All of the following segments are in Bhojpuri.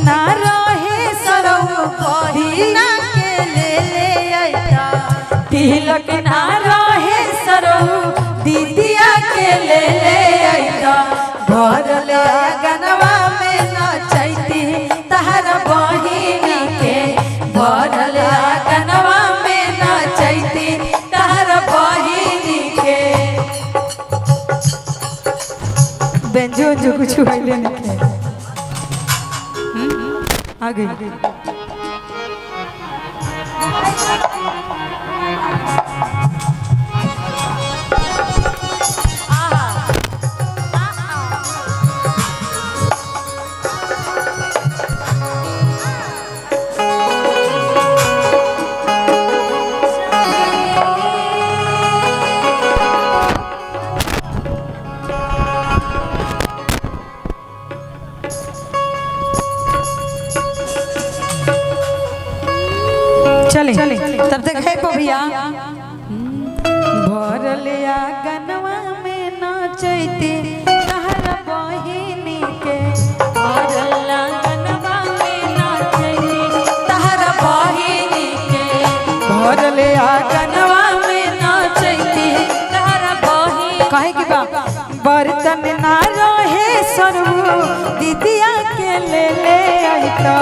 ना रहे सरऊ बहिना के ले अइता तिलक ना रहे सरऊ दीदिया के ले अइता भरल आंगनवा में नचैती तहरा बहिनी के भरल आंगनवा में नचैती तहरा बहिनी के बेंजो जो कुछ होइले नहीं आगे चले तब तक है भैया भरल आंगनवा में नचैती तहरा बहिनी के भरल आंगनवा में नचैती तहरा बहिनी के भरल आंगनवा में नचैती तहरा बहिनी कहे कि बा बर्तन ना रहे सरऊ दीदिया के ले अइता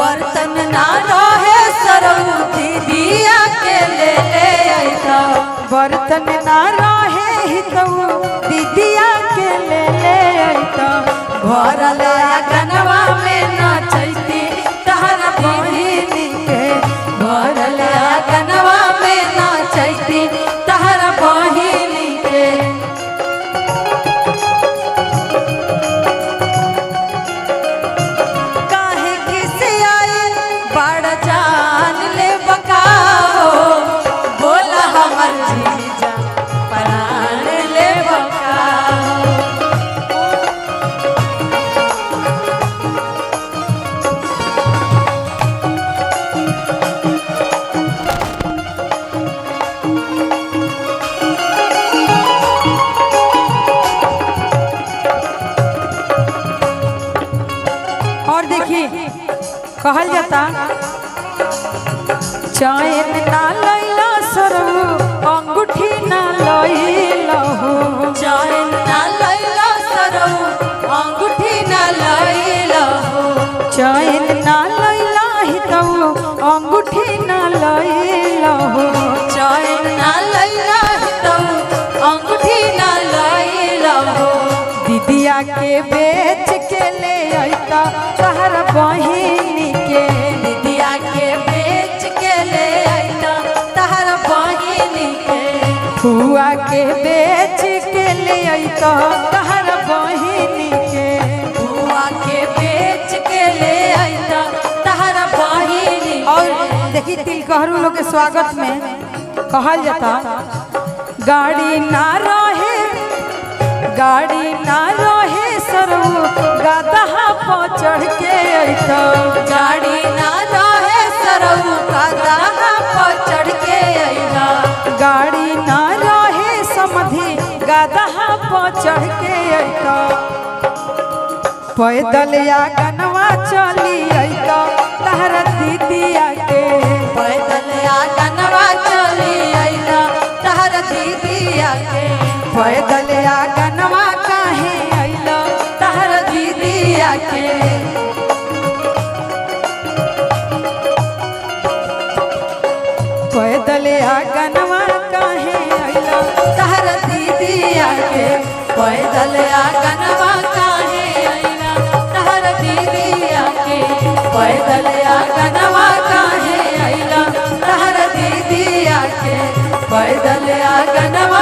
बर्तन ना रहे सरऊ दीदिया के ले अइता बर्तन ना रहे हितऊ दीदिया के ले अइता भरल आंगनवा में नचैती तहरा बहिनी के भरल आंगनवा में नचैती तहरा बहिनी के काहे किसे आए बड़ जान ले बकाओ बोला हमर जीजा प्राण ले बकाओ और देखिए कहल जाता चैन ना लैला सरऊ अंगूठी ना लैला हो चैन ना लैला सरऊ अंगूठी ना लैला हो चैन ना लैला हितऊ अंगूठी ना लैला हो चैन ना लैला हितऊ अंगूठी ना लैला हो दीदिया के बेच के ले अइता तहरा बहिनी के दीदिया के बेच के ले अइता तहरा बहिनी के फुआ के बेच के ले अइता तहरा बहिनी के फुआ के बेच के ले अइता तहरा बहिनी और देखी तिलकहरू लोग के स्वागत में कहल जाता गाड़ी ना रहे सरऊ गदहा पर चढ़ के अइता गाड़ी ना रहे सरऊ गदहा पर चढ़ के अइता गाड़ी ना रहे समधि गदहा पर चढ़ के अइता पैदल आंगनवा चली अइता तहरा दीदिया के पैदल आंगनवा चली अइता तहरा दीदिया के पैदल आंगनवा काहे अइला तहरा दीदिया के पैदल आंगनवा काहे अइला तहरा दीदिया के पैदल आंगनवा काहे अइला तहरा दीदिया के पैदल आंगनवा काहे अइला तहरा दीदिया के पैदल आंगनवा